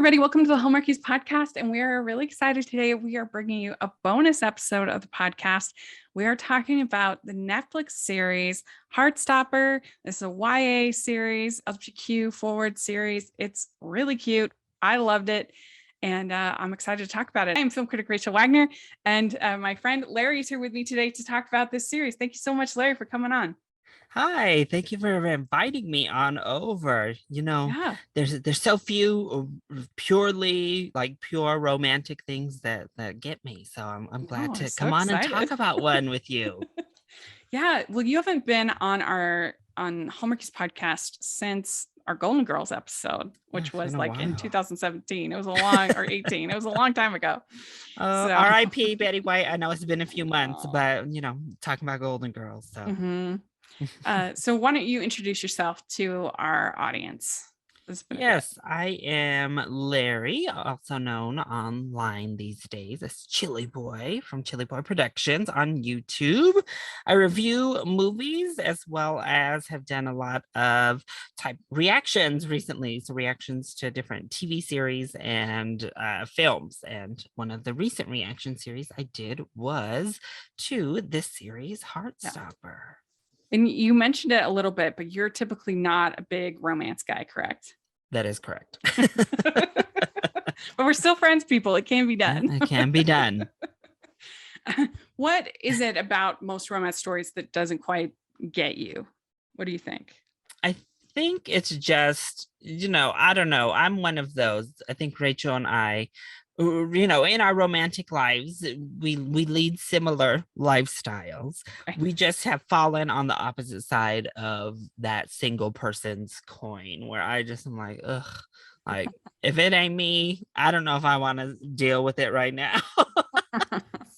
everybody. Welcome to the Hallmarkies podcast. And we are really excited today. We are bringing you a bonus episode of the podcast. We are talking about the Netflix series Heartstopper. This is a YA series, LGBTQ forward series. It's really cute. I loved it. And I'm excited to talk about it. I'm film critic Rachel Wagner, and my friend Larry is here with me today to talk about this series. Thank you so much, Larry, for coming on. Hi, thank you for inviting me on over. Yeah. There's so few pure romantic things that get me. So I'm glad to So come on and excited. talk about one with you. Yeah. Well, you haven't been on Hallmarkies podcast since our Golden Girls episode, which was like in 2017. It was a long or 18. It was a long time ago. So R.I.P. Betty White. I know it's been a few months, but talking about Golden Girls. So so why don't you introduce yourself to our audience? Yes, I am Larry, also known online these days as Chili Boy from Chili Boy Productions on YouTube. I review movies as well as have done a lot of type reactions recently. So reactions to different TV series and films. And one of the recent reaction series I did was to this series, Heartstopper. And you mentioned it a little bit, but you're typically not a big romance guy, correct? That is correct. But we're still friends, people. It can be done. It can be done. What is it about most romance stories that doesn't quite get you? What do you think? I think it's just, I don't know. I'm one of those. I think Rachel and I, in our romantic lives, we lead similar lifestyles. We just have fallen on the opposite side of that single person's coin, where I just am like, ugh, like if it ain't me, I don't know if I want to deal with it right now.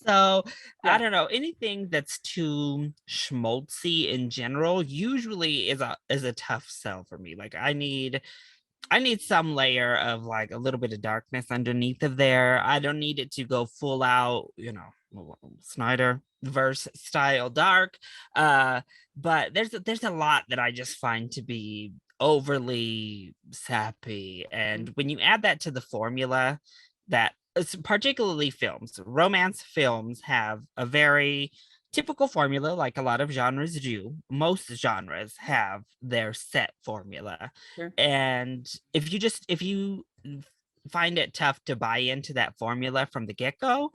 So yeah. I don't know, anything that's too schmaltzy in general usually is a tough sell for me. Like I need some layer of like a little bit of darkness underneath of there. I don't need it to go full out, Snyder verse style dark. But there's a lot that I just find to be overly sappy. And when you add that to the formula that particularly films, romance films have a very typical formula, like a lot of genres do. Most genres have their set formula. Sure. And if you find it tough to buy into that formula from the get-go,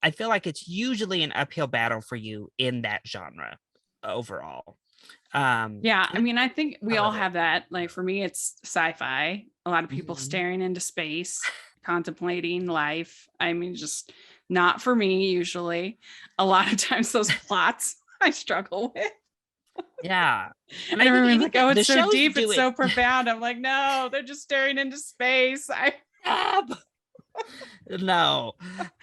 I feel like it's usually an uphill battle for you in that genre overall. Yeah, I mean, I think we all have that. Like for me, it's sci-fi. A lot of people staring into space, contemplating life. I mean, just not for me usually. A lot of times those plots I struggle with. Yeah. And everyone's like, oh, it's so deep, it's so profound. I'm like, no, they're just staring into space. No.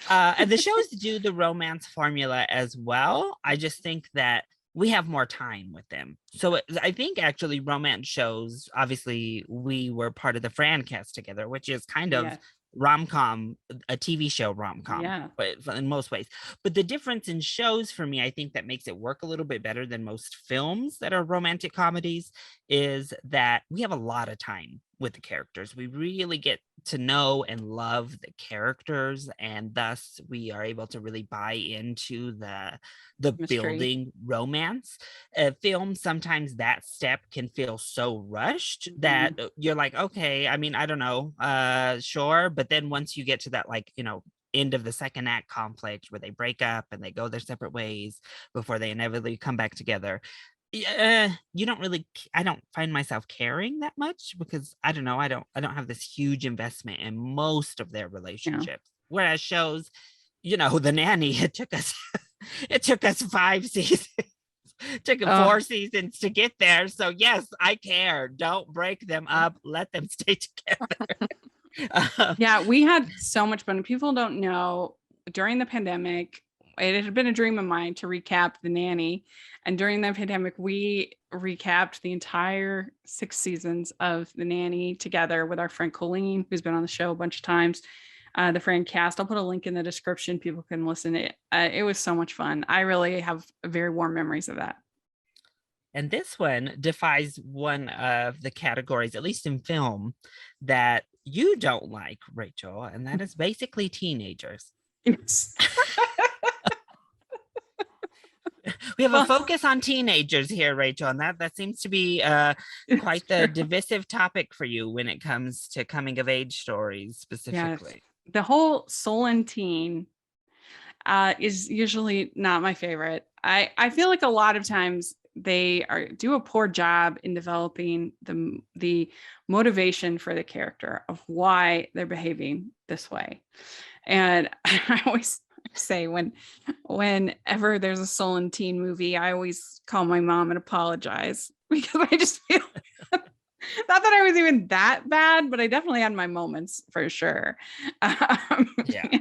And the shows do the romance formula as well. I just think that we have more time with them. So I think actually romance shows, obviously we were part of the Fran cast together, which is kind of rom-com, a TV show rom-com, but in most ways. But the difference in shows for me, I think that makes it work a little bit better than most films that are romantic comedies, is that we have a lot of time with the characters. We really get to know and love the characters, and thus we are able to really buy into the building romance. Film, sometimes that step can feel so rushed that you're like, okay, I mean, I don't know, sure. But then once you get to that, like, end of the second act conflict where they break up and they go their separate ways before they inevitably come back together, I don't find myself caring that much, because I don't know, I don't have this huge investment in most of their relationships. Whereas shows, The Nanny, it took us 5 seasons. Took 4 seasons to get there. So yes, I care. Don't break them up. Let them stay together. Yeah, we had so much fun. People don't know, during the pandemic, it had been a dream of mine to recap The Nanny. And during the pandemic, we recapped the entire 6 seasons of The Nanny together with our friend Colleen, who's been on the show a bunch of times. The Fran cast. I'll put a link in the description. People can listen to it. It was so much fun. I really have very warm memories of that. And this one defies one of the categories, at least in film, that you don't like, Rachel, and that is basically teenagers. Yes. We have a Well, focus on teenagers here, Rachel, and that seems to be it's quite the true. divisive topic for you when it comes to coming of age stories Yes. specifically. The whole Solon teen is usually not my favorite. I feel like a lot of times they do a poor job in developing the motivation for the character of why they're behaving this way. And I always say whenever there's a Solon teen movie, I always call my mom and apologize because I just feel not that I was even that bad, but I definitely had my moments for sure. Yeah.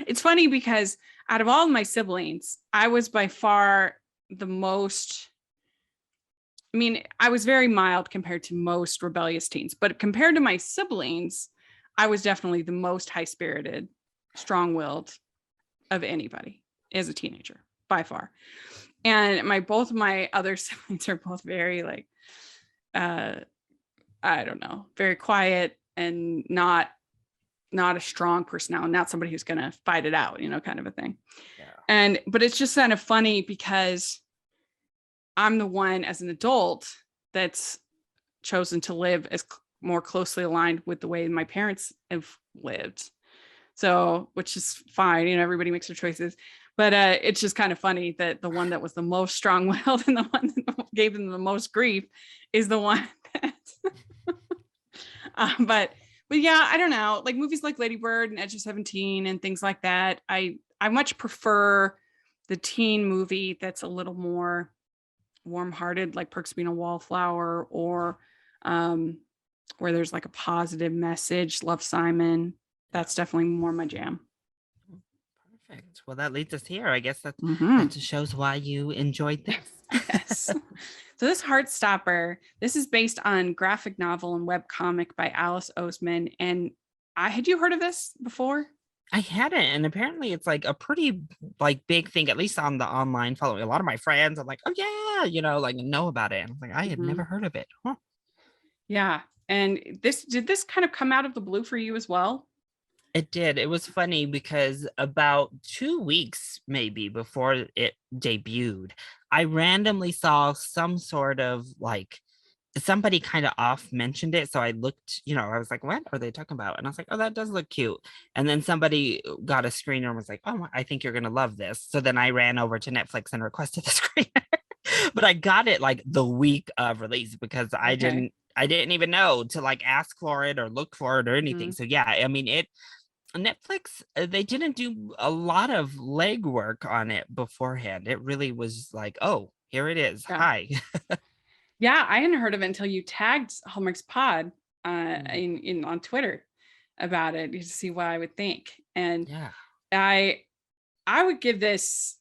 It's funny because out of all of my siblings, I was by far the most. I mean, I was very mild compared to most rebellious teens, but compared to my siblings, I was definitely the most high spirited, strong willed of anybody as a teenager by far. And both of my other siblings are both very like, I don't know, very quiet and not a strong personality, not somebody who's going to fight it out, kind of a thing. Yeah. But it's just kind of funny because I'm the one as an adult that's chosen to live as more closely aligned with the way my parents have lived. So, which is fine, everybody makes their choices. But it's just kind of funny that the one that was the most strong-willed and the one that gave them the most grief is the one that. But yeah, I don't know. Like movies like Lady Bird and Edge of 17 and things like that. I much prefer the teen movie that's a little more warm-hearted, like Perks of Being a Wallflower, or where there's like a positive message. Love, Simon. That's definitely more my jam. Perfect. Well, that leads us here. I guess that Mhm. shows why you enjoyed this. Yes. So this Heartstopper, this is based on graphic novel and web comic by Alice Oseman. And had you heard of this before? I hadn't, and apparently it's like a pretty like big thing, at least on the online following. A lot of my friends, I'm like, oh yeah, like know about it. And I'm like, I had never heard of it. Huh. Yeah. And did this kind of come out of the blue for you as well? It did. It was funny because about 2 weeks maybe before it debuted, I randomly saw some sort of like somebody kind of off mentioned it. So I looked, I was like, what are they talking about? And I was like, oh, that does look cute. And then somebody got a screener and was like, oh, I think you're going to love this. So then I ran over to Netflix and requested the screener. But I got it like the week of release because I didn't even know to like ask for it or look for it or anything. So yeah, I mean, Netflix, they didn't do a lot of legwork on it beforehand. It really was like, oh, here it is. Yeah. Hi. Yeah, I hadn't heard of it until you tagged Hallmarks Pod in on Twitter about it to see what I would think. And Yeah. I would give this.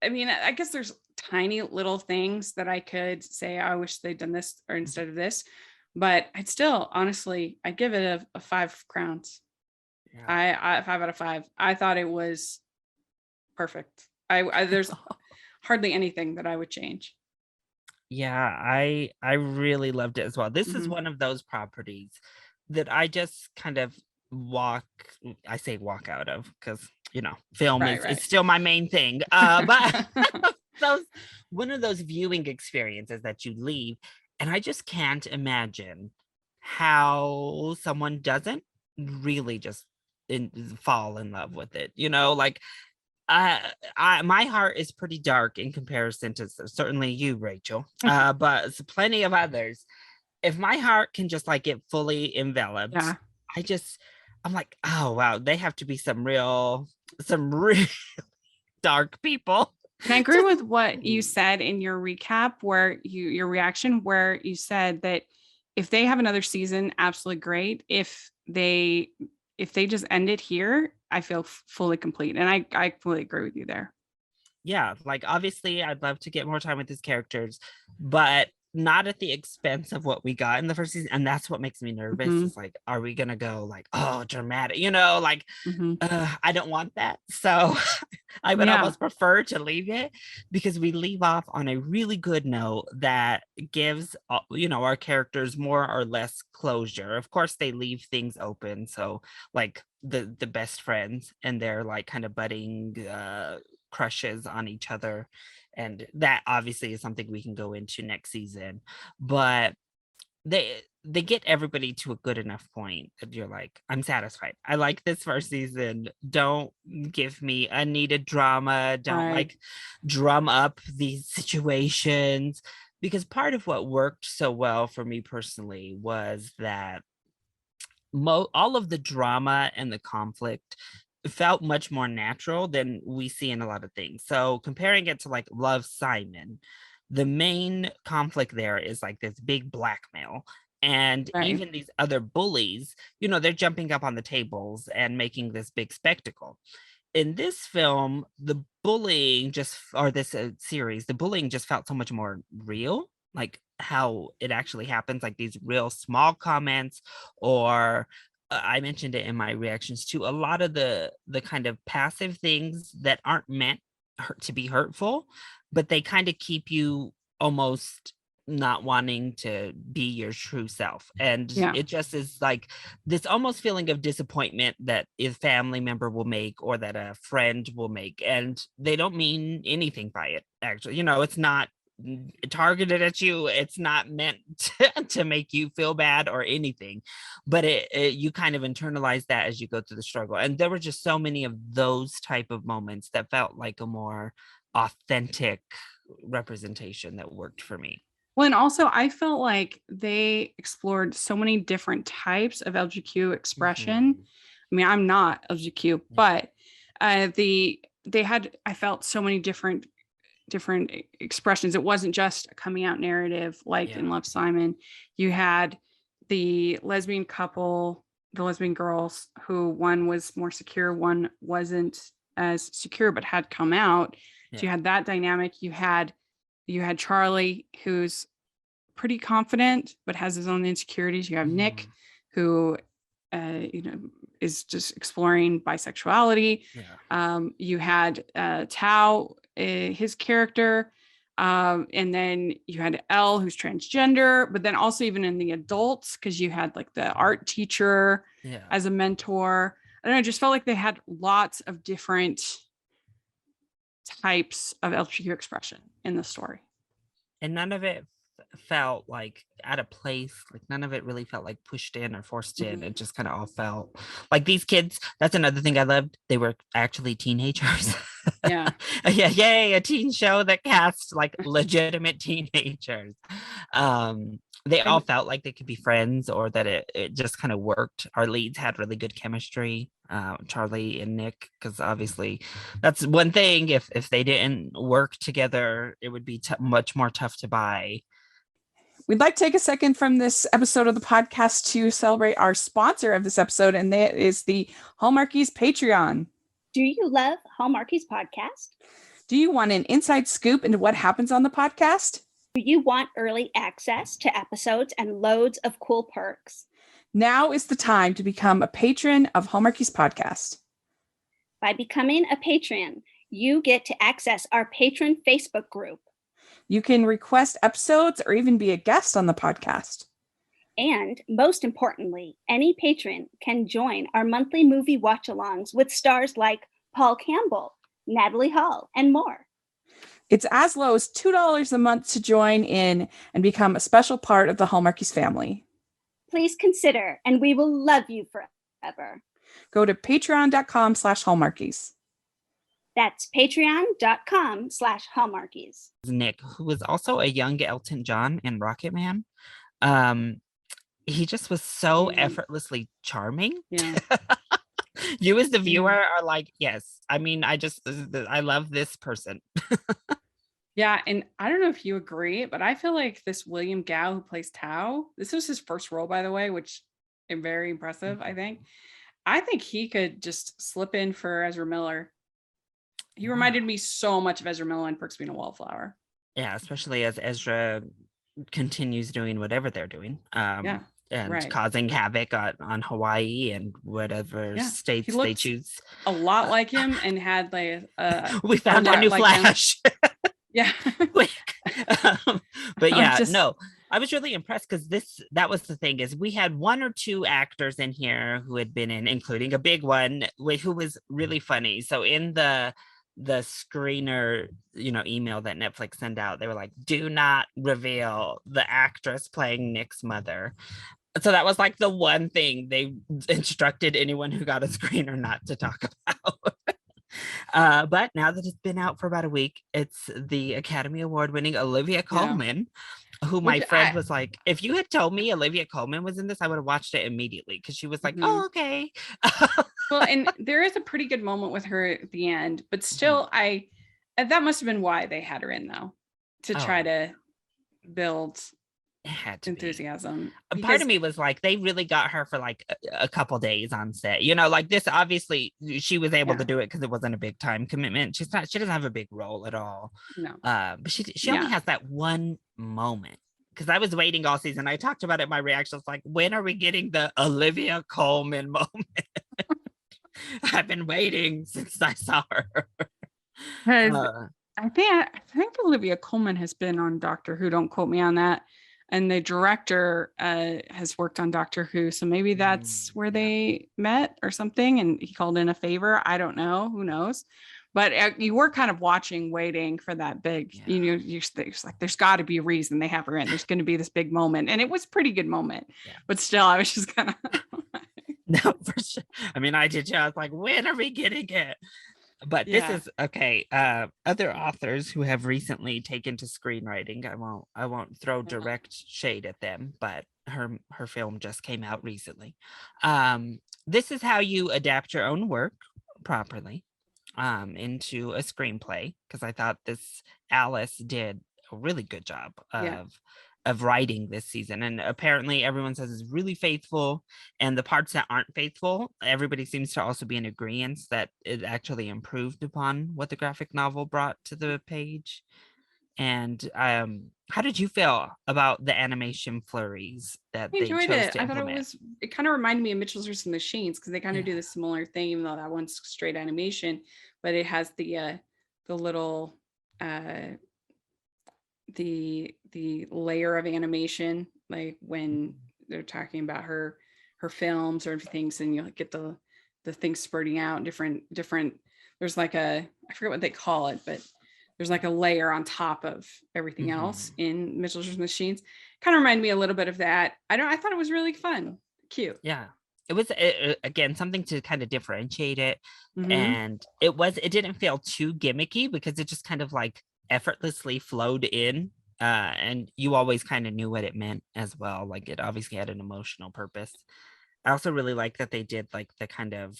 I mean, I guess there's tiny little things that I could say I wish they'd done this or instead of this, but I'd still honestly I'd give it a 5 crowns. Yeah. I 5 out of 5. I thought it was perfect. There's hardly anything that I would change. Yeah, I really loved it as well. This is Mhm. one of those properties that I just kind of I say walk out of because film is Right. still my main thing. But those one of those viewing experiences that you leave, and I just can't imagine how someone doesn't really just fall in love with it. Like my heart is pretty dark in comparison to certainly you, Rachel, but plenty of others. If my heart can just like get fully enveloped, Yeah. I'm like, oh wow, they have to be some real dark people. And I agree with what you said in your recap, where your reaction, where you said that if they have another season, absolutely great. If they just end it here, I feel fully complete. And I fully agree with you there. Yeah, like obviously I'd love to get more time with these characters, but not at the expense of what we got in the first season. And that's what makes me nervous. Mhm. Is like, are we gonna go like, oh, dramatic, you know, like Mhm. I don't want that. So I would Yeah. almost prefer to leave it, because we leave off on a really good note that gives, you know, our characters more or less closure. Of course, they leave things open. So like the best friends and their like kind of budding crushes on each other. And that obviously is something we can go into next season. But they get everybody to a good enough point that you're like, I'm satisfied. I like this first season. Don't give me unneeded drama. Don't Right. like drum up these situations. Because part of what worked so well for me personally was that all of the drama and the conflict felt much more natural than we see in a lot of things. So comparing it to like Love, Simon, the main conflict there is like this big blackmail. And Right. even these other bullies, you know, they're jumping up on the tables and making this big spectacle. In this film, the bullying just, or this series, the bullying just felt so much more real, like how it actually happens, like these real small comments, or I mentioned it in my reactions to a lot of the kind of passive things that aren't meant to be hurtful, but they kind of keep you almost not wanting to be your true self. And Yeah. it just is like this almost feeling of disappointment that a family member will make or that a friend will make, and they don't mean anything by it. Actually, you know, it's not targeted at you. It's not meant to make you feel bad or anything, but you kind of internalize that as you go through the struggle. And there were just so many of those type of moments that felt like a more authentic representation that worked for me. Well, and also I felt like they explored so many different types of LGBTQ expression. Mhm. I mean, I'm not LGBTQ, Yeah. but they had, I felt so many different expressions. It wasn't just a coming out narrative like in Yeah. Love, Simon. You had the lesbian couple, the lesbian girls, who one was more secure, one wasn't as secure but had come out. So you Yeah. had that dynamic. You had Charlie, who's pretty confident but has his own insecurities. You have Nick, Mhm. who is just exploring bisexuality. Yeah. You had Tao, his character, and then you had Elle, who's transgender. But then also even in the adults, because you had like the art teacher Yeah. as a mentor. I don't know. I just felt like they had lots of different types of LGBTQ expression in the story. And none of it felt like out of place. Like none of it really felt like pushed in or forced in. Mhm. It just kind of all felt like these kids. That's another thing I loved. They were actually teenagers. Yeah. Yeah, yay, a teen show that casts like legitimate teenagers. They all And felt like they could be friends, or that it just kind of worked. Our leads had really good chemistry, Charlie and Nick, because obviously that's one thing. If they didn't work together, it would be much more tough to buy. we'd like to take a second from this episode of the podcast to celebrate our sponsor of this episode, and that is the Hallmarkies Patreon. Do you love Hallmarkies podcast? Do you want an inside scoop into what happens on the podcast? Do you want early access to episodes and loads of cool perks? Now is the time to become a patron of Hallmarkies Podcast. By becoming a patron, you get to access our patron Facebook group. You can request episodes or even be a guest on the podcast. And most importantly, any patron can join our monthly movie watch-alongs with stars like Paul Campbell, Natalie Hall, and more. It's as low as $2 a month to join in and become a special part of the Hallmarkies family. Please consider, and we will love you forever. Go to patreon.com/Hallmarkies. That's patreon.com/Hallmarkies. Nick, who was also a young Elton John in Rocket Man. Um, he just was so effortlessly charming. Yeah. You as the viewer are like, yes. I mean, I love this person. Yeah, and I don't know if you agree, but I feel like this William Gao who plays Tao, this was his first role, by the way, which is very impressive, I think. I think he could just slip in for Ezra Miller. He reminded me so much of Ezra Miller in Perks of Being a Wallflower. Yeah, especially as Ezra continues doing whatever they're doing. Yeah. And Right. causing havoc on Hawaii and whatever Yeah. He states they looked choose. a lot like him and had like We a found our lot new like him. Flash. Yeah. Quick. But yeah, Just no, I was really impressed because that was the thing, is we had one or two actors in here who had been in, including a big one who was really funny. So in the screener, email that Netflix sent out, they were like, do not reveal the actress playing Nick's mother. So that was like the one thing they instructed anyone who got a screener not to talk about. But now that it's been out for about a week, it's the Academy Award winning Olivia Coleman, who my Which friend was like, if you had told me Olivia Coleman was in this, I would have watched it immediately, because she was like, oh, okay. Well, and there is a pretty good moment with her at the end, but still, that must have been why they had her in, though, to try to build It had to enthusiasm. be. Part of me was like, they really got her for like a couple days on set. Like this, obviously she was able to do it because it wasn't a big time commitment. She doesn't have a big role at all. No. But she only has that one moment. Because I was waiting all season. I talked about it in my reactions, like, when are we getting the Olivia Coleman moment? I've been waiting since I saw her. I think Olivia Coleman has been on Doctor Who. Don't quote me on that. And the director has worked on Doctor Who, so maybe that's where they met or something. And he called in a favor. I don't know. Who knows? But you were kind of watching, waiting for that big. You're like, there's got to be a reason they have her in. There's going to be this big moment, and it was a pretty good moment. Yeah. But still, I was just kind of. No, for sure. I mean, I did too. I was like, when are we getting it? But this is okay. Other authors who have recently taken to screenwriting, I won't throw direct shade at them, but her film just came out recently. This is how you adapt your own work properly into a screenplay, because I thought Alice did a really good job of writing this season, and apparently everyone says it's really faithful, and the parts that aren't faithful, everybody seems to also be in agreement that it actually improved upon what the graphic novel brought to the page. And how did you feel about the animation flurries that they chose to implement? I thought it kind of reminded me of Mitchell's vs. Machines, because they kind of do the similar thing, even though that one's straight animation, but it has the little the layer of animation, like when they're talking about her films or things, and you get the things spurting out different. There's like I forget what they call it, but there's like a layer on top of everything else in Mitchell's vs. Machines. Kind of reminded me a little bit of that. I thought it was really fun, cute. Yeah, it was again something to kind of differentiate it, and it didn't feel too gimmicky, because it just kind of like effortlessly flowed in, and you always kind of knew what it meant as well. Like, it obviously had an emotional purpose. I also really like that they did like the kind of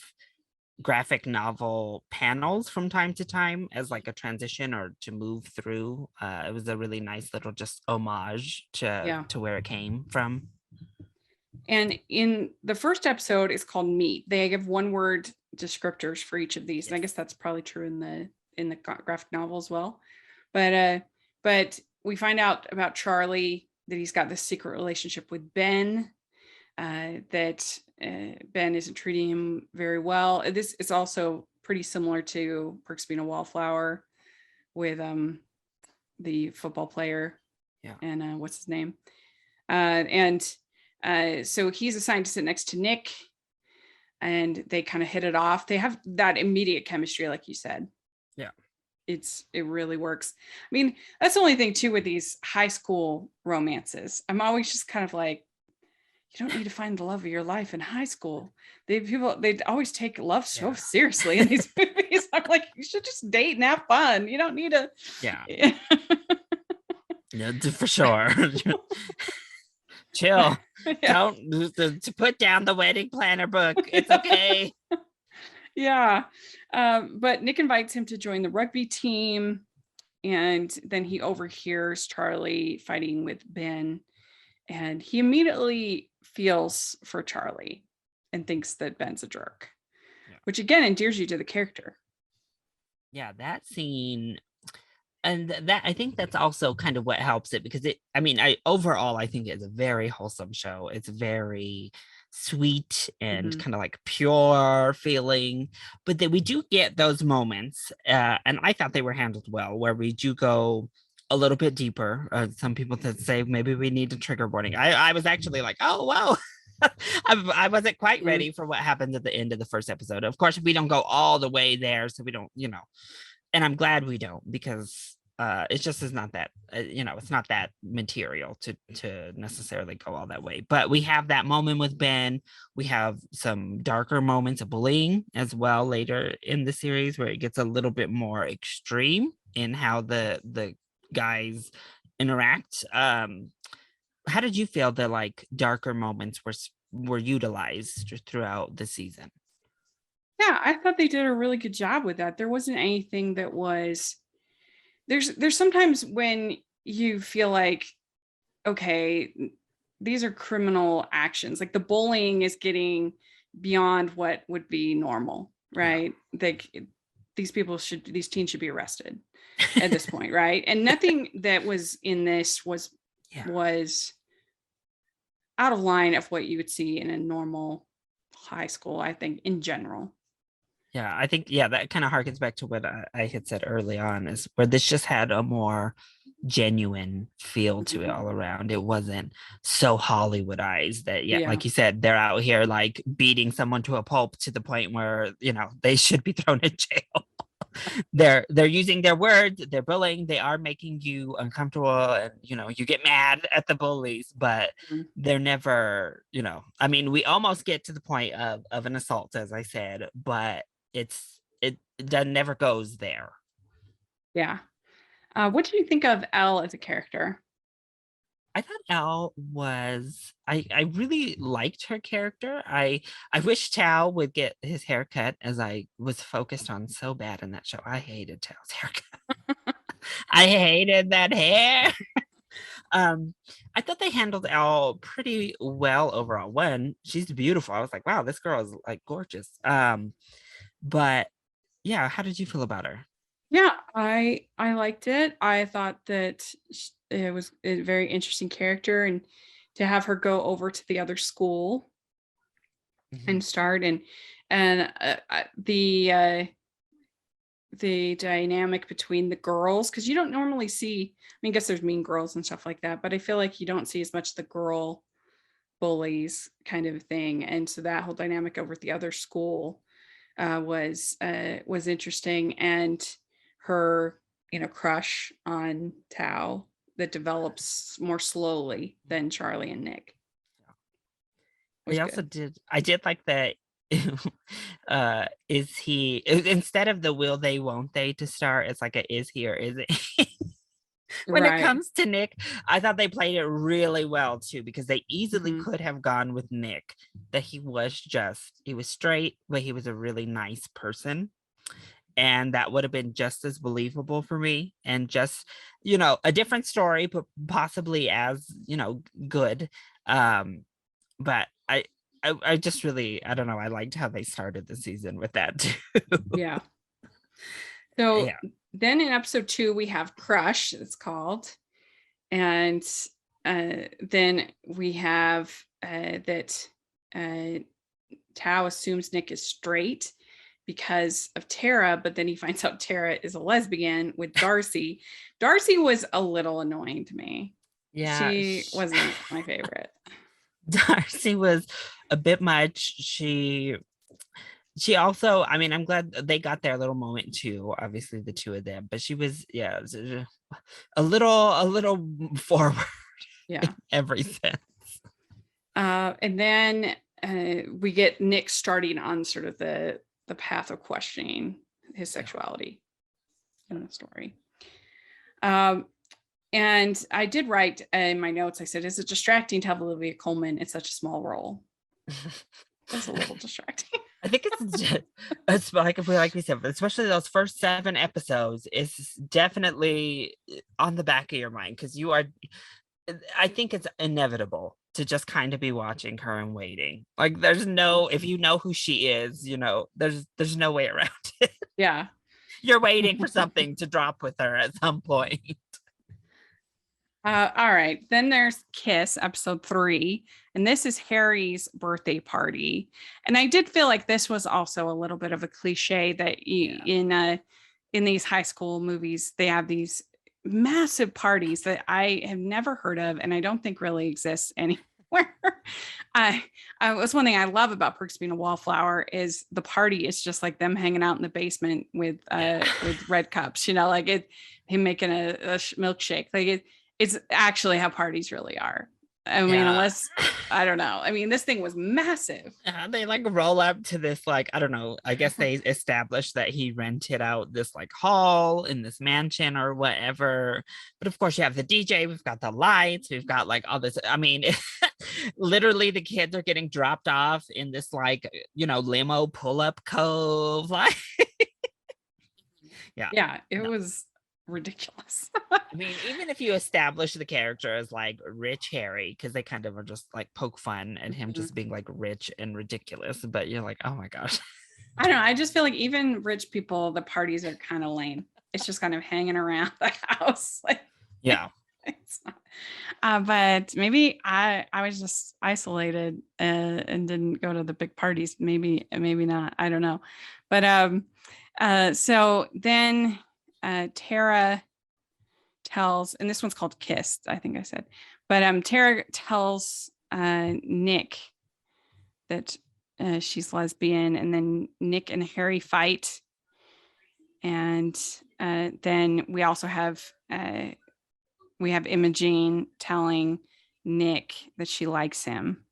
graphic novel panels from time to time as like a transition or to move through. It was a really nice little just homage to where it came from. And in the first episode, it's called Meet. They give one word descriptors for each of these. And I guess that's probably true in the graphic novel as well. But we find out about Charlie, that he's got this secret relationship with Ben, that Ben isn't treating him very well. This is also pretty similar to Perks of Being a Wallflower, with the football player. Yeah. And what's his name? So he's assigned to sit next to Nick, and they kind of hit it off. They have that immediate chemistry, like you said. Yeah. It really works. I mean, that's the only thing too with these high school romances. I'm always just kind of like, you don't need to find the love of your life in high school. They always take love so seriously in these movies. I'm like, you should just date and have fun. You don't need to. Yeah. No, for sure. Chill. Don't to put down the wedding planner book. It's okay. Yeah. But Nick invites him to join the rugby team, and then he overhears Charlie fighting with Ben, and he immediately feels for Charlie and thinks that Ben's a jerk, which again endears you to the character. Yeah, that scene, And that, I think that's also kind of what helps it, because I think it's a very wholesome show. It's very sweet and Mhm. kind of like pure feeling, but then we do get those moments, and I thought they were handled well, where we do go a little bit deeper. Some people that say maybe we need a trigger warning. I was actually like, oh wow. I wasn't quite Mm. ready for what happens at the end of the first episode. Of course, we don't go all the way there, so we don't, and I'm glad we don't, because it just is not that, it's not that material to necessarily go all that way. But we have that moment with Ben. We have some darker moments of bullying as well later in the series, where it gets a little bit more extreme in how the guys interact. How did you feel the like darker moments were utilized throughout the season? Yeah, I thought they did a really good job with that. There wasn't anything that was there's sometimes when you feel like, okay, these are criminal actions. Like the bullying is getting beyond what would be normal, Yeah. right? Like these teens should be arrested at this point, right? And nothing that was in this Yeah. was out of line of what you would see in a normal high school, I think, in general. Yeah, I think, that kind of harkens back to what I had said early on, is where this just had a more genuine feel to it all around. It wasn't so Hollywoodized that, Yeah. like you said, they're out here like beating someone to a pulp to the point where, they should be thrown in jail. They're using their words, they're bullying, they are making you uncomfortable, and you get mad at the bullies, but Mhm. they're never, we almost get to the point of an assault, as I said, but it never goes there. Yeah. What did you think of Elle as a character? I thought Elle was, I really liked her character. I wish Tao would get his haircut, as I was focused on so bad in that show. I hated Tao's haircut. I hated that hair. I thought they handled Elle pretty well overall. One, she's beautiful. I was like, wow, this girl is like gorgeous. But yeah, how did you feel about her? Yeah, I liked it. I thought that it was a very interesting character, and to have her go over to the other school and start the dynamic between the girls, because you don't normally see. I mean, I guess there's mean girls and stuff like that, but I feel like you don't see as much the girl bullies kind of thing, and so that whole dynamic over at the other school was interesting, and her crush on Tao that develops more slowly than Charlie and Nick was good. I did like that. Is he, instead of the will they won't they to start, it's like a is he or is it? When it Right. comes to Nick, I thought they played it really well too, because they easily Mhm. could have gone with Nick, that he was straight, but he was a really nice person. And that would have been just as believable for me, and just, a different story, but possibly as, good. But I just really, I don't know, I liked how they started the season with that too. Yeah. So Yeah. then in episode 2 we have Crush, it's called, and then we have that uh, Tao assumes Nick is straight because of Tara, but then he finds out Tara is a lesbian with Darcy. Darcy was a little annoying to me. Yeah. She wasn't my favorite. Darcy was a bit much. She also, I'm glad they got their little moment too, obviously the two of them, but she was, a little forward. Yeah. In every sense. And then we get Nick starting on sort of the path of questioning his sexuality in the story. And I did write in my notes, I said, is it distracting to have Olivia Coleman in such a small role? It's a little distracting. I think it's like we said, especially those first 7 episodes, is definitely on the back of your mind, because I think it's inevitable to just kind of be watching her and waiting. Like if you know who she is, there's no way around it. Yeah. You're waiting for something to drop with her at some point. All right. Then there's Kiss, episode 3. And this is Harry's birthday party. And I did feel like this was also a little bit of a cliche that in these high school movies, they have these massive parties that I have never heard of and I don't think really exists anywhere. I was one thing I love about Perks of Being a Wallflower is the party is just like them hanging out in the basement with red cups, like him making a milkshake. Like it's actually how parties really are. I mean, unless, I don't know. I mean, this thing was massive. They like roll up to this, like, I don't know. I guess they established that he rented out this like hall in this mansion or whatever. But of course, you have the DJ, we've got the lights, we've got like all this. I mean, literally the kids are getting dropped off in this like, limo pull-up cove. Like, yeah, it was ridiculous. I mean, even if you establish the character as like rich Harry, because they kind of are just like poke fun at him just being like rich and ridiculous, but you're like, oh my gosh. I don't know. I just feel like even rich people, the parties are kind of lame. It's just kind of hanging around the house. Like, yeah. It's not. But maybe I was just isolated and didn't go to the big parties. Maybe not. I don't know. But so then Tara tells, and this one's called Kissed, I think I said, but Tara tells Nick that she's lesbian, and then Nick and Harry fight, and then we also have Imogene telling Nick that she likes him,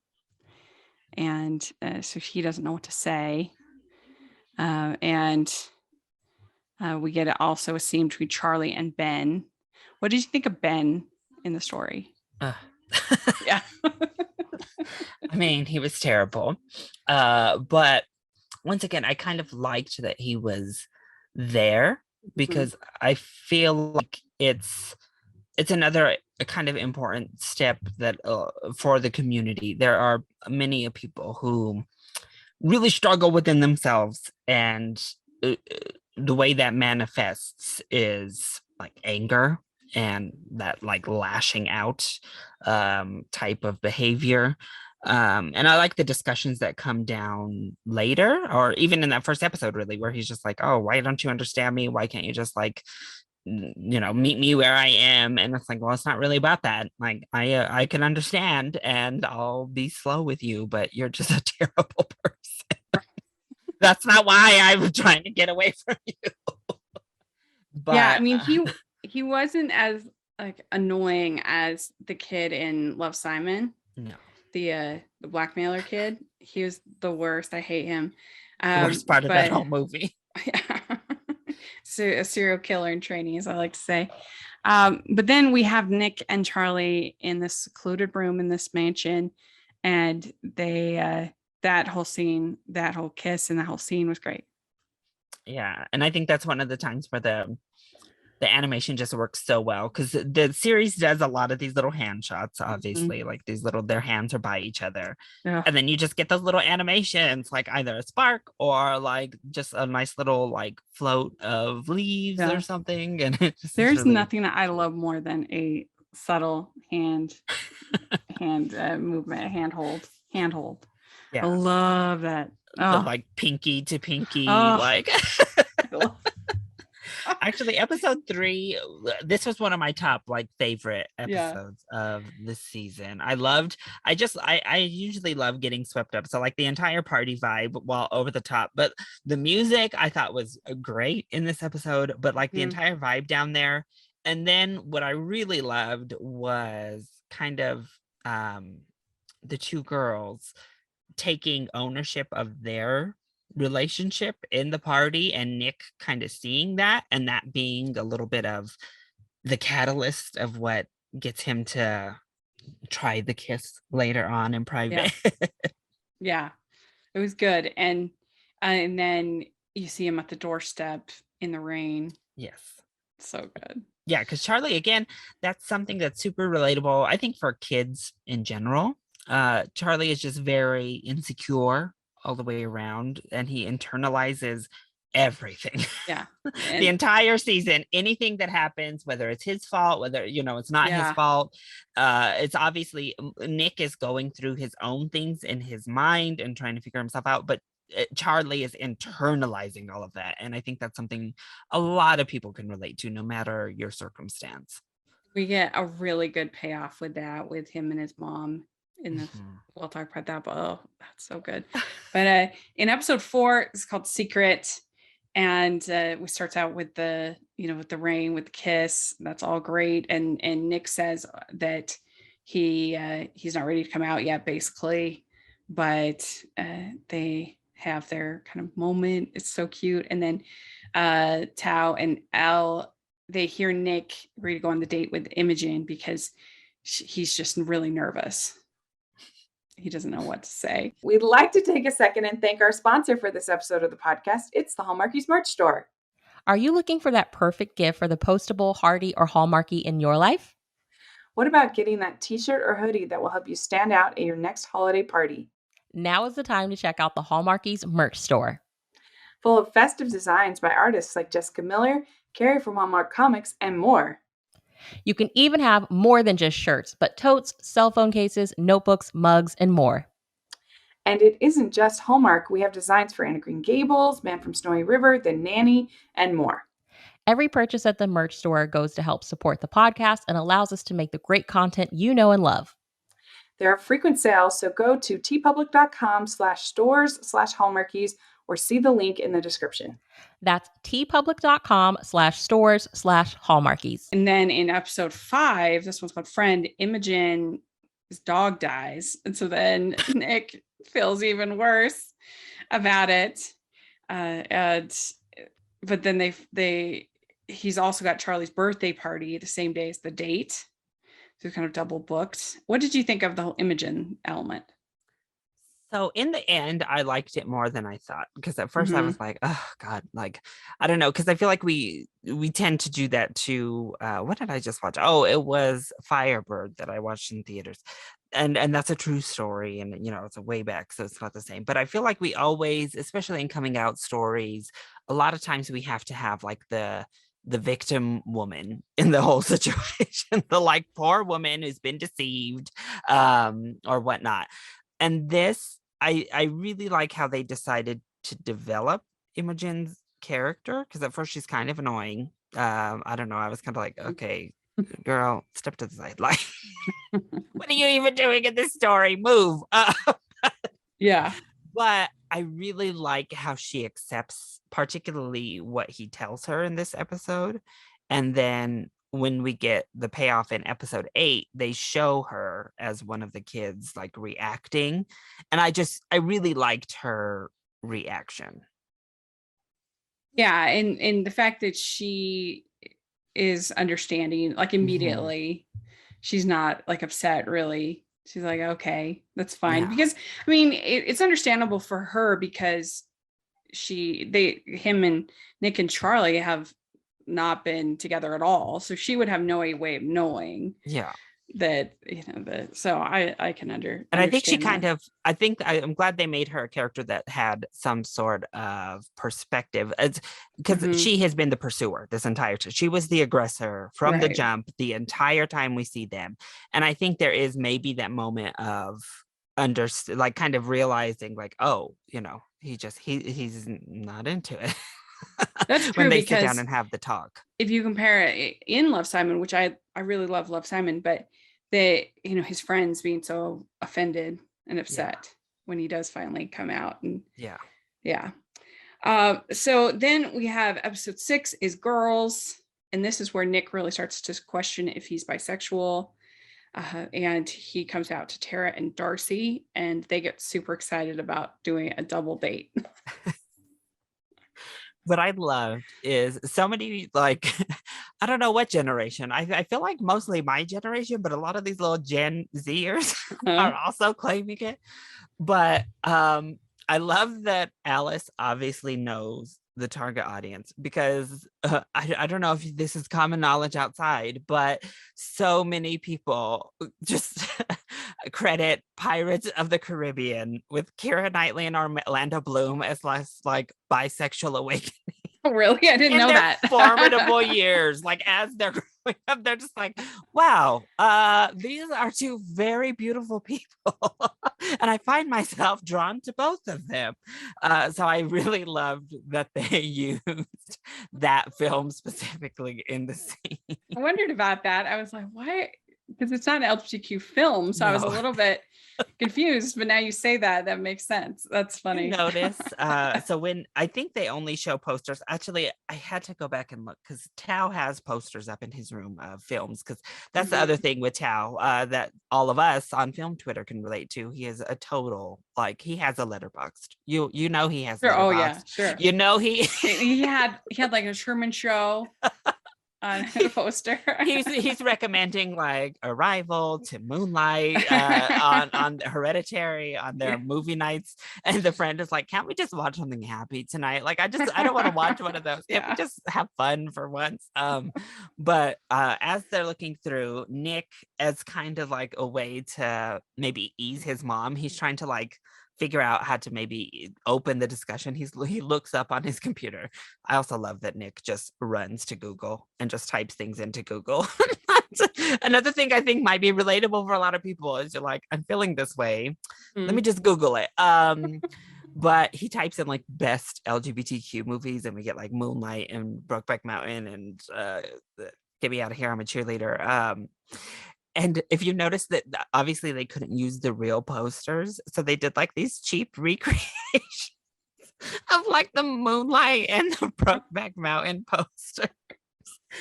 and so he doesn't know what to say, and we get also a scene between Charlie and Ben. What did you think of Ben in the story? Yeah. I mean, he was terrible. But once again, I kind of liked that he was there because I feel like it's another kind of important step that for the community. There are many people who really struggle within themselves, and the way that manifests is like anger and that like lashing out type of behavior. And I like the discussions that come down later, or even in that first episode, really, where he's just like, oh, why don't you understand me? Why can't you just like, meet me where I am? And it's like, well, it's not really about that. Like, I can understand and I'll be slow with you, but you're just a terrible person. That's not why I'm trying to get away from you. But yeah, I mean, he wasn't as like annoying as the kid in Love, Simon. No. The blackmailer kid. He was the worst. I hate him. Worst part of that whole movie. Yeah. So a serial killer in training, as I like to say. But then we have Nick and Charlie in this secluded room in this mansion, and they that whole scene, that whole kiss, and that whole scene was great. Yeah, and I think that's one of the times where the animation just works so well, because the series does a lot of these little hand shots, obviously, like these little, their hands are by each other. Yeah. And then you just get those little animations, like either a spark or like just a nice little like float of leaves or something. And there's really nothing that I love more than a subtle hand movement, handhold. Yeah. I love that. So like pinky to pinky, like actually episode 3, this was one of my top like favorite episodes of this season. I usually love getting swept up, so like the entire party vibe while over the top, but the music I thought was great in this episode, but like the entire vibe down there. And then what I really loved was kind of the two girls taking ownership of their relationship in the party, and Nick kind of seeing that, and that being a little bit of the catalyst of what gets him to try the kiss later on in private. Yeah, it was good. And then you see him at the doorstep in the rain. Yes, so good. Yeah, because Charlie, again, that's something that's super relatable, I think, for kids in general. Charlie is just very insecure all the way around, and he internalizes everything. Yeah. The entire season, anything that happens, whether it's his fault, whether, it's not his fault, it's obviously Nick is going through his own things in his mind and trying to figure himself out, but Charlie is internalizing all of that. And I think that's something a lot of people can relate to, no matter your circumstance. We get a really good payoff with that, with him and his mom in the, we'll talk about that, but oh, that's so good. But in episode 4, it's called Secret. And we starts out with the, with the rain, with the kiss. That's all great. And Nick says that he's not ready to come out yet, basically. But they have their kind of moment. It's so cute. And then Tao and Elle, they hear Nick ready to go on the date with Imogen because he's just really nervous. He doesn't know what to say. We'd like to take a second and thank our sponsor for this episode of the podcast. It's the Hallmarkies merch store. Are you looking for that perfect gift for the postable, Hardy, or Hallmarky in your life? What about getting that t-shirt or hoodie that will help you stand out at your next holiday party? Now is the time to check out the Hallmarkies merch store. Full of festive designs by artists like Jessica Miller, Carrie from Hallmark Comics, and more. You can even have more than just shirts, but totes, cell phone cases, notebooks, mugs, and more. And it isn't just Hallmark. We have designs for Anna Green Gables, Man from Snowy River, The Nanny, and more. Every purchase at the merch store goes to help support the podcast and allows us to make the great content you know and love. There are frequent sales, so go to tpublic.com/stores/Hallmarkies or see the link in the description. That's tpublic.com/stores/Hallmarkies. And then in episode 5, this one's called Friend, Imogen's dog dies. And so then Nick feels even worse about it. But then he's also got Charlie's birthday party the same day as the date. So kind of double booked. What did you think of the whole Imogen element? So in the end, I liked it more than I thought, because at first I was like, oh God, like, I don't know. Cause I feel like we tend to do that too. What did I just watch? Oh, it was Firebird that I watched in theaters. And that's a true story. And, it's a way back, so it's not the same. But I feel like we always, especially in coming out stories, a lot of times we have to have like the victim woman in the whole situation, the like poor woman who's been deceived or whatnot. And this, I really like how they decided to develop Imogen's character, because at first she's kind of annoying. I don't know. I was kind of like, okay, girl, step to the side. Like, what are you even doing in this story? Move. Yeah. But I really like how she accepts particularly what he tells her in this episode. And then when we get the payoff in episode 8, they show her as one of the kids like reacting. And I really liked her reaction. Yeah. And the fact that she is understanding, like immediately, she's not like upset really. She's like, okay, that's fine. Yeah. Because I mean, it's understandable for her, because him and Nick and Charlie have not been together at all, so she would have no way of knowing that, so I can understand. And I think she I'm glad they made her a character that had some sort of perspective, because she has been the pursuer this entire time. She was the aggressor from the jump the entire time we see them. And I think there is maybe that moment of like kind of realizing like, oh, he's not into it. That's true. When they sit down and have the talk. If you compare it in Love, Simon, which I really love Simon, but his friends being so offended and upset when he does finally come out. And so then we have episode 6 is Girls. And this is where Nick really starts to question if he's bisexual. And he comes out to Tara and Darcy, and they get super excited about doing a double date. What I loved is so many, like, I don't know what generation. I feel like mostly my generation, but a lot of these little Gen Zers are also claiming it. But I love that Alice obviously knows the target audience, because I don't know if this is common knowledge outside, but so many people just credit Pirates of the Caribbean with Keira Knightley and Orlando Bloom as less like bisexual awakening. Really? I didn't in know their that. formidable years, like as they're growing up, they're just like, wow, these are two very beautiful people. And I find myself drawn to both of them. So I really loved that they used that film specifically in the scene. I wondered about that. I was like, why? Because it's not an LGBTQ film. So I was a No. little bit confused, but now you say that, that makes sense. That's funny. Notice. So when I think they only show posters, actually, I had to go back and look because Tao has posters up in his room of films. Because that's the other thing with Tao that all of us on Film Twitter can relate to. He is a total, like, he has a letterboxed. You know he has Sure. letterboxed. Oh yeah, sure. You know he he had like a Truman Show on the poster. he's recommending like Arrival to Moonlight on Hereditary on their movie nights, and the friend is like, can't we just watch something happy tonight? Like I don't want to watch one of those. Can't we just have fun for once? But as they're looking through, Nick, as kind of like a way to maybe ease his mom, he's trying to like figure out how to maybe open the discussion. He looks up on his computer. I also love that Nick just runs to Google and just types things into Google. Another thing I think might be relatable for a lot of people is you're like, I'm feeling this way. Let me just Google it. But he types in like best LGBTQ movies and we get like Moonlight and Brokeback Mountain and Get Me Out of Here, I'm a Cheerleader. And if you notice that obviously they couldn't use the real posters, so they did like these cheap recreations of like the Moonlight and the Brokeback Mountain posters.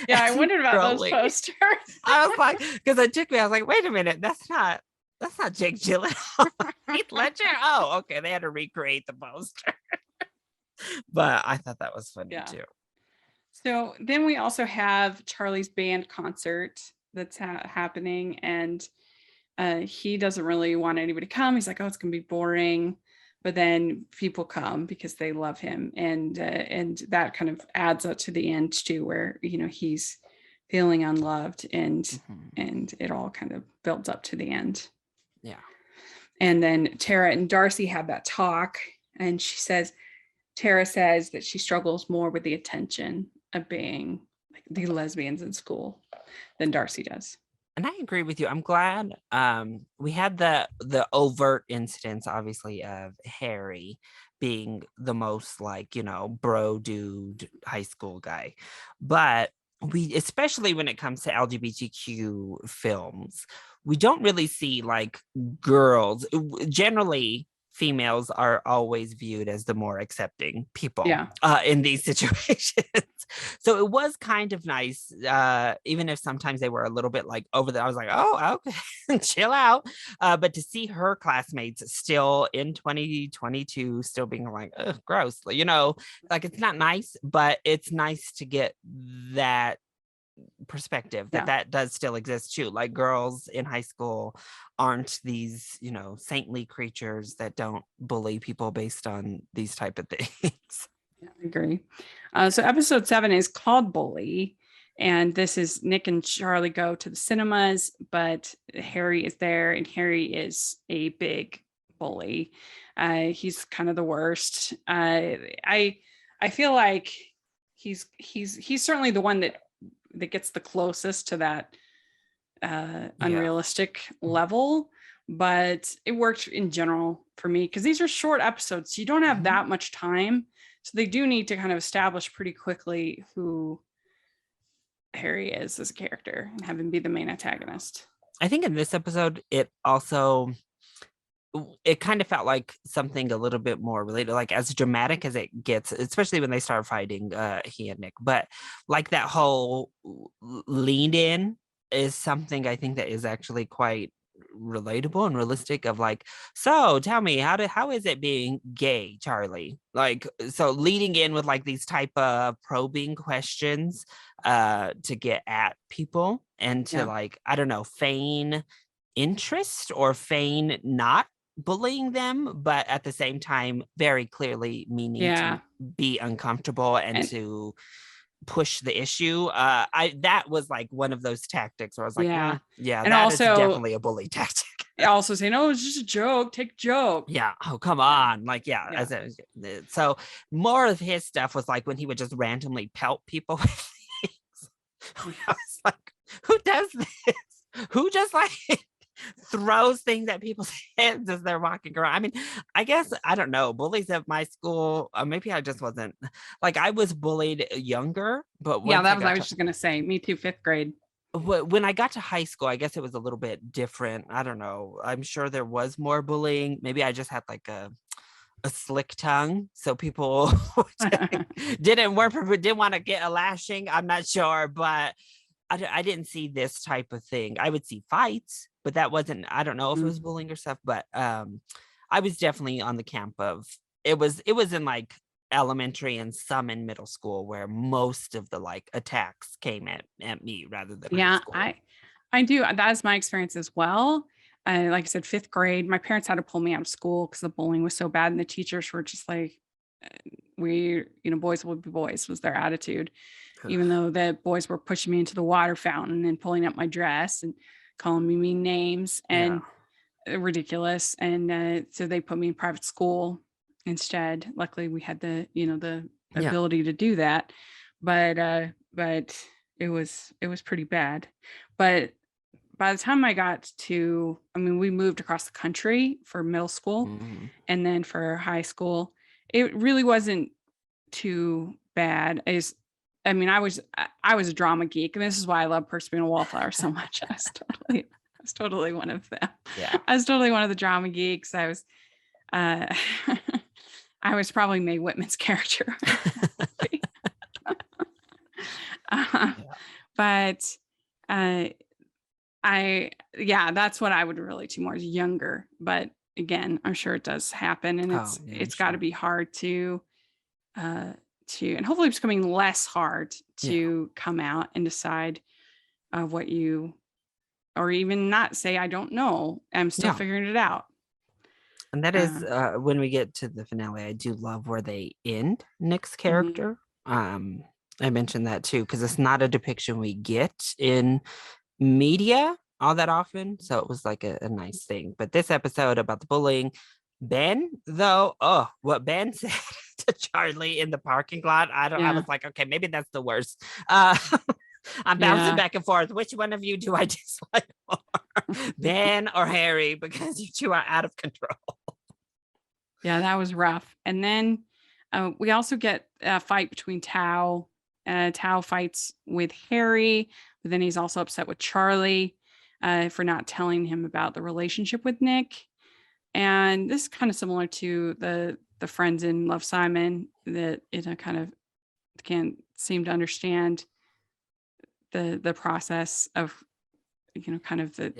Yeah, I wondered about those posters. I was like, because it took me, I was like, wait a minute, that's not Jake Gyllenhaal. Heath Ledger. Oh, okay, they had to recreate the poster. But I thought that was funny too. So then we also have Charlie's band concert that's happening, and he doesn't really want anybody to come. He's like, oh, it's gonna be boring, but then people come because they love him, and that kind of adds up to the end too, where he's feeling unloved, and it all kind of builds up to the end. Yeah. And then Tara and Darcy have that talk, and Tara says that she struggles more with the attention of being like the lesbians in school than Darcy does. And I agree with you. I'm glad we had the overt incidents, obviously, of Harry being the most like, bro dude high school guy. But we, especially when it comes to LGBTQ films, we don't really see like girls. Generally, females are always viewed as the more accepting people in these situations. So it was kind of nice, even if sometimes they were a little bit like over there. I was like, oh, okay, chill out. But to see her classmates still in 2022, still being like, ugh, gross, like it's not nice, but it's nice to get that perspective that does still exist too. Like girls in high school aren't these saintly creatures that don't bully people based on these type of things. Yeah, I agree. So episode 7 is called Bully, and this is Nick and Charlie go to the cinemas, but Harry is there, and Harry is a big bully. He's kind of the worst. I feel like he's certainly the one that gets the closest to that unrealistic level, but it worked in general for me because these are short episodes, so you don't have that much time, so they do need to kind of establish pretty quickly who Harry is as a character and have him be the main antagonist. I think in this episode it kind of felt like something a little bit more related, like as dramatic as it gets, especially when they start fighting he and Nick, but like that whole lean in is something I think that is actually quite relatable and realistic of like, so tell me, how is it being gay, Charlie? Like, so leading in with like these type of probing questions to get at people and to like, I don't know, feign interest or feign not bullying them, but at the same time very clearly meaning to be uncomfortable and to push the issue. That was like one of those tactics where I was like, and that also, is definitely a bully tactic. also saying, "Oh, it's just a joke. Take a joke." Yeah. Oh, come on. Like, yeah. Yeah. So more of his stuff was like when he would just randomly pelt people with things. I was like, who does this? Who just like throws things at people's heads as they're walking around? I mean, I guess, I don't know. Bullies at my school, maybe I just wasn't, like, I was bullied younger, but Yeah, once that was, I was just gonna say, me too, 5th grade. when I got to high school, I guess it was a little bit different. I don't know. I'm sure there was more bullying. Maybe I just had like a slick tongue, so people didn't want to get a lashing. I'm not sure, but I didn't see this type of thing. I would see fights, but that wasn't. I don't know if it was bullying or stuff, but I was definitely on the camp of it was in like elementary and some in middle school where most of the like attacks came at me rather than high Yeah, school. I do. That's my experience as well. Like I said, 5th grade, my parents had to pull me out of school because the bullying was so bad, and the teachers were just like, boys will be boys was their attitude. Even though the boys were pushing me into the water fountain and pulling up my dress and calling me mean names and ridiculous. And so they put me in private school instead. Luckily, we had the ability to do that, but it was pretty bad. But by the time I got to, we moved across the country for middle school, and then for high school, it really wasn't too bad. I was a drama geek, and this is why I love Persephone and Wallflower so much. I was totally one of them. Yeah. I was totally one of the drama geeks. I was I was probably Mae Whitman's character. But that's what I would relate to more as younger. But again, I'm sure it does happen, and it's got to be hard to and hopefully it's becoming less hard to come out and decide what you, or even not say, I don't know. I'm still figuring it out. And that is when we get to the finale, I do love where they end Nick's character. I mentioned that too, because it's not a depiction we get in media all that often. So it was like a nice thing. But this episode about the bullying, Ben, though, what Ben said to Charlie in the parking lot, I was like, okay, maybe that's the worst. I'm bouncing back and forth. Which one of you do I dislike more? Ben or Harry? Because you two are out of control. Yeah, that was rough. And then we also get a fight between Tao. Tao fights with Harry, but then he's also upset with Charlie for not telling him about the relationship with Nick. And this is kind of similar to the friends in Love, Simon, that kind of can't seem to understand the process of kind of the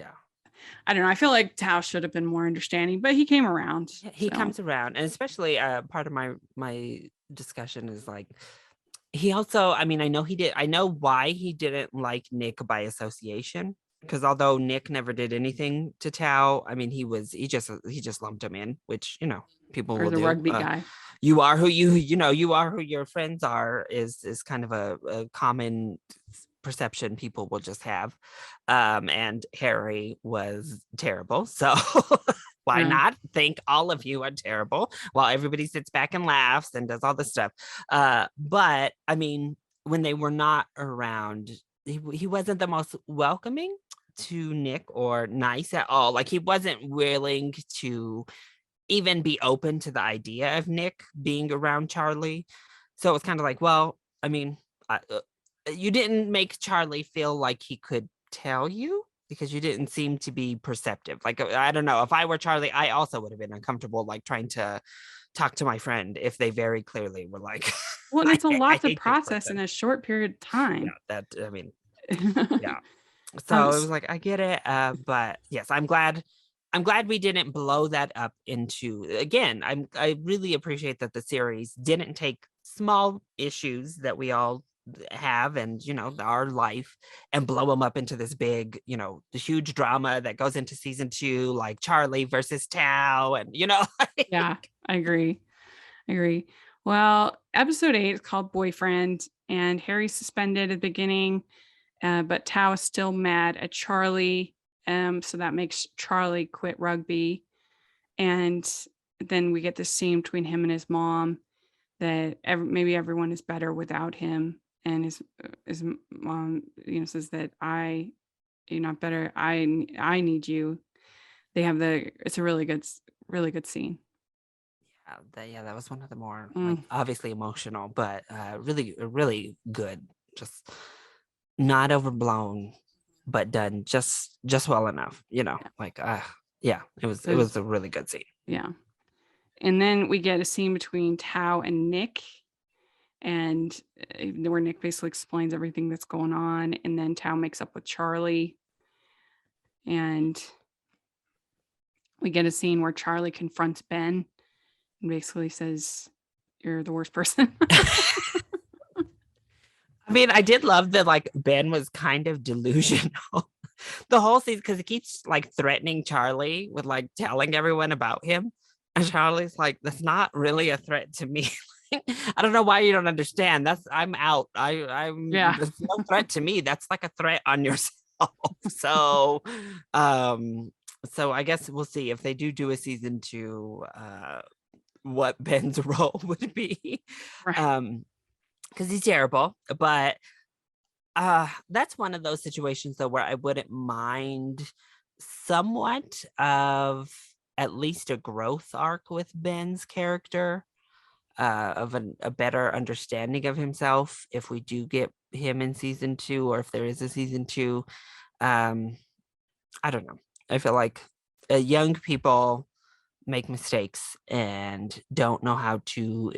I don't know. I feel like Tao should have been more understanding, but he came around. He comes around, and especially part of my discussion is like he also. I mean, I know why he didn't like Nick by association. Because although Nick never did anything to Tao, I mean, he just lumped him in, which people will do. The rugby guy. You are who you are who your friends are is kind of a common perception people will just have. And Harry was terrible, so why not think all of you are terrible while everybody sits back and laughs and does all this stuff. But I mean, when they were not around, he wasn't the most welcoming to Nick or nice at all. Like he wasn't willing to even be open to the idea of Nick being around Charlie. So it was kind of like, well, I mean, you didn't make Charlie feel like he could tell you because you didn't seem to be perceptive. Like, I don't know, if I were Charlie, I also would have been uncomfortable, like trying to talk to my friend if they very clearly were like, well, it's a lot to process in a short period of time. Yeah. So it was like, I get it. But yes, I'm glad we didn't blow that up into, again, I really appreciate that the series didn't take small issues that we all have and our life and blow them up into this big, the huge drama that goes into season 2, like Charlie versus Tao, and yeah, I agree. Well, episode 8 is called Boyfriend, and Harry's suspended at the beginning, but Tao is still mad at Charlie So that makes Charlie quit rugby. And then we get this scene between him and his mom that maybe everyone is better without him. And his mom, says that you're not better. I need you. It's a really good scene. That was one of the more like obviously emotional, but really, really good. Just not overblown, but done just well enough. It was a really good scene. Yeah. And then we get a scene between Tao and Nick, and where Nick basically explains everything that's going on, and then Tao makes up with Charlie, and we get a scene where Charlie confronts Ben and basically says, "You're the worst person." I mean, I did love that like Ben was kind of delusional the whole season, because he keeps like threatening Charlie with like telling everyone about him. And Charlie's like, that's not really a threat to me. I don't know why you don't understand. I'm out. I'm It's no threat to me. That's like a threat on yourself. So I guess we'll see if they do a season 2, what Ben's role would be. Right. Because he's terrible, but that's one of those situations though where I wouldn't mind somewhat of at least a growth arc with Ben's character, of a better understanding of himself if we do get him in season 2, or if there is a season 2. I don't know. I feel like young people make mistakes and don't know how to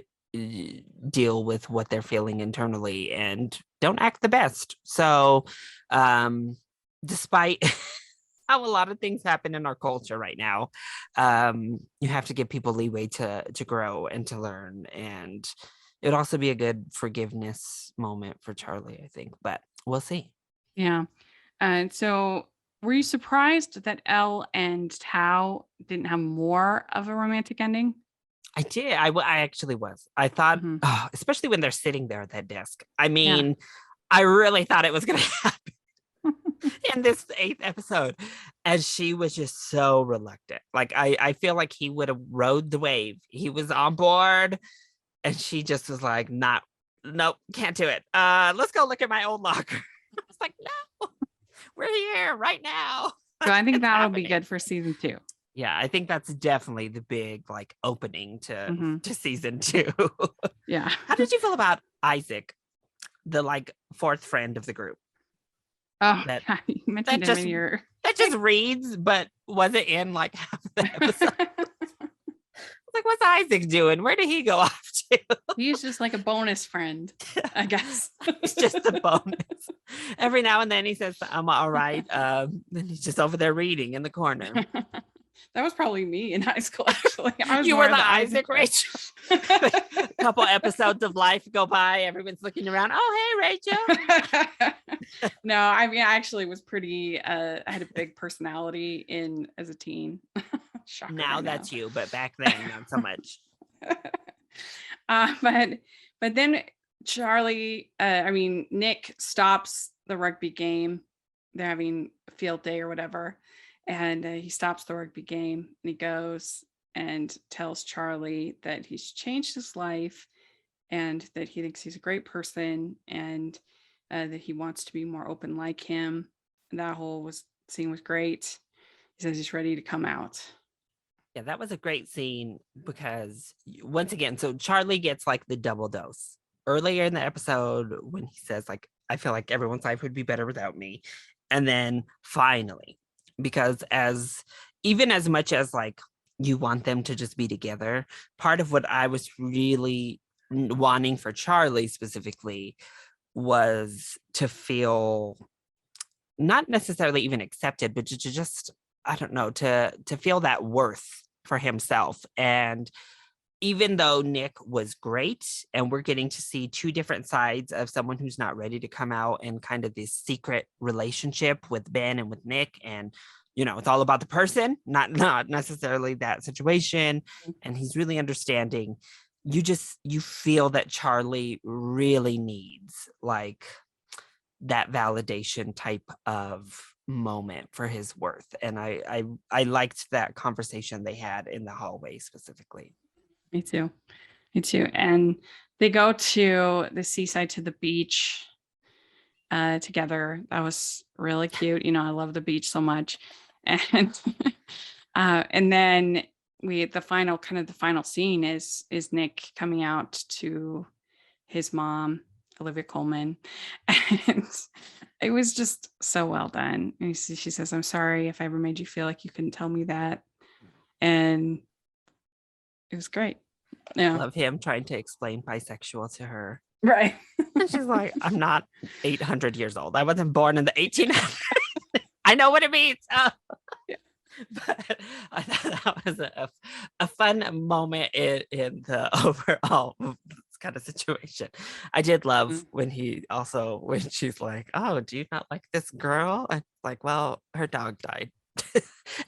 deal with what they're feeling internally and don't act the best. So despite how a lot of things happen in our culture right now, you have to give people leeway to grow and to learn, and it'd also be a good forgiveness moment for Charlie, I think, but we'll see. Yeah. And so were you surprised that Elle and Tao didn't have more of a romantic ending? I did. I actually was. I thought, especially when they're sitting there at that desk. I mean, I really thought it was going to happen in this 8th episode. And she was just so reluctant. Like, I feel like he would have rode the wave. He was on board. And she just was like, nope, can't do it. Let's go look at my old locker. I was like, no, we're here right now. So I think that'll be good for season 2. Yeah, I think that's definitely the big like opening to season 2. Yeah. How did you feel about Isaac, the like 4th friend of the group? Oh, you mentioned him in your... That just reads, but wasn't in like half the episode. Like, what's Isaac doing? Where did he go off to? He's just like a bonus friend, I guess. He's just a bonus. Every now and then he says, I'm all right. Then he's just over there reading in the corner. That was probably me in high school, actually. You were the Isaac, Rachel. A couple episodes of life go by. Everyone's looking around. Oh, hey, Rachel. No, I mean, I actually was pretty, I had a big personality as a teen. Shocker, now that's you, but back then, not so much. But then Nick stops the rugby game. They're having a field day or whatever. And he stops the rugby game and he goes and tells Charlie that he's changed his life and that he thinks he's a great person, and that he wants to be more open like him. And that whole scene was great. He says he's ready to come out. Yeah, that was a great scene because once again, so Charlie gets like the double dose earlier in the episode when he says like, I feel like everyone's life would be better without me. And then finally, because even as much as like you want them to just be together, part of what I was really wanting for Charlie specifically was to feel not necessarily even accepted, but to just, I don't know, to feel that worth for himself. And even though Nick was great and we're getting to see 2 different sides of someone who's not ready to come out and kind of this secret relationship with Ben and with Nick, and it's all about the person, not necessarily that situation, and he's really understanding. You feel that Charlie really needs like that validation type of moment for his worth. And I liked that conversation they had in the hallway specifically. Me too. Me too. And they go to the seaside, to the beach together. That was really cute. I love the beach so much. And and then the final scene is Nick coming out to his mom, Olivia Coleman. And it was just so well done. And she says, "I'm sorry if I ever made you feel like you couldn't tell me that." And it was great. Yeah. Love him trying to explain bisexual to her. Right. And she's like, I'm not 800 years old. I wasn't born in the 1800s. I know what it means. Yeah. But I thought that was a fun moment in the overall kind of situation. I did love when she's like, "Oh, do you not like this girl?" And like, "Well, her dog died."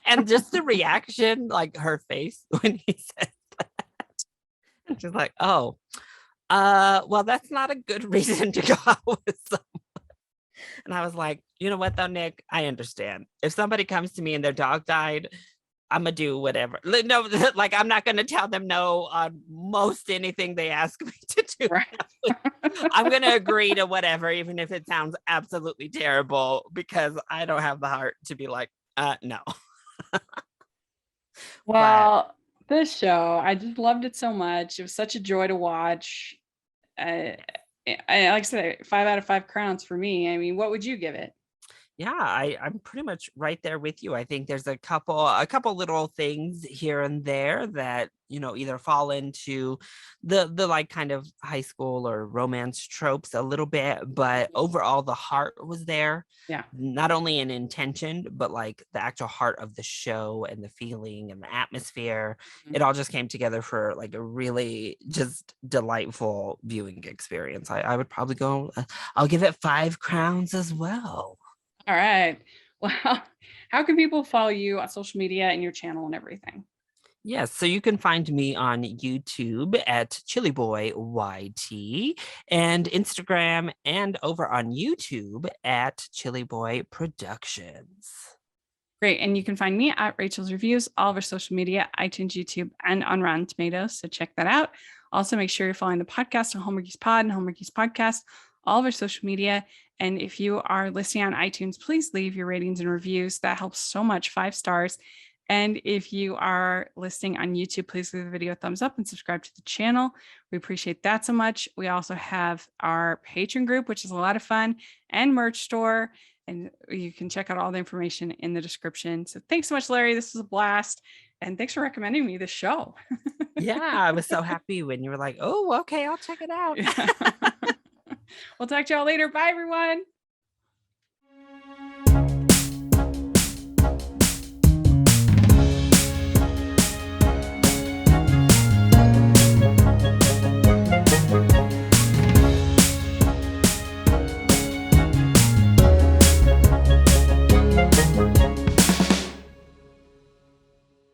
And just the reaction, like her face when he said that. And she's like, "Oh, well, that's not a good reason to go out with someone." And I was like, you know what though, Nick? I understand. If somebody comes to me and their dog died, I'm gonna do whatever. No, like I'm not gonna tell them no on most anything they ask me to do. Right. I'm gonna agree to whatever, even if it sounds absolutely terrible, because I don't have the heart to be like, no. Well, this show, I just loved it so much. It was such a joy to watch. Like I said, 5 out of 5 crowns for me. I mean, what would you give it? Yeah, I'm pretty much right there with you. I think there's a couple little things here and there that, either fall into the like kind of high school or romance tropes a little bit, but overall the heart was there. Yeah. Not only in intention, but like the actual heart of the show and the feeling and the atmosphere. It all just came together for like a really just delightful viewing experience. I would probably go, I'll give it 5 crowns as well. All right. Well, how can people follow you on social media and your channel and everything? Yes, so you can find me on YouTube at Chili Boy YT and Instagram and over on YouTube at Chili Boy Productions. Great. And you can find me at Rachel's Reviews, all of our social media, iTunes, YouTube, and on Rotten Tomatoes. So check that out. Also, make sure you're following the podcast on Hallmarkies Pod and Hallmarkies Podcast, all of our social media. And if you are listening on iTunes, please leave your ratings and reviews. That helps so much. 5 stars. And if you are listening on YouTube, please give the video a thumbs up and subscribe to the channel. We appreciate that so much. We also have our Patreon group, which is a lot of fun, and merch store. And you can check out all the information in the description. So thanks so much, Larry. This was a blast. And thanks for recommending me this show. Yeah, I was so happy when you were like, "Oh, okay, I'll check it out." We'll talk to y'all later. Bye, everyone.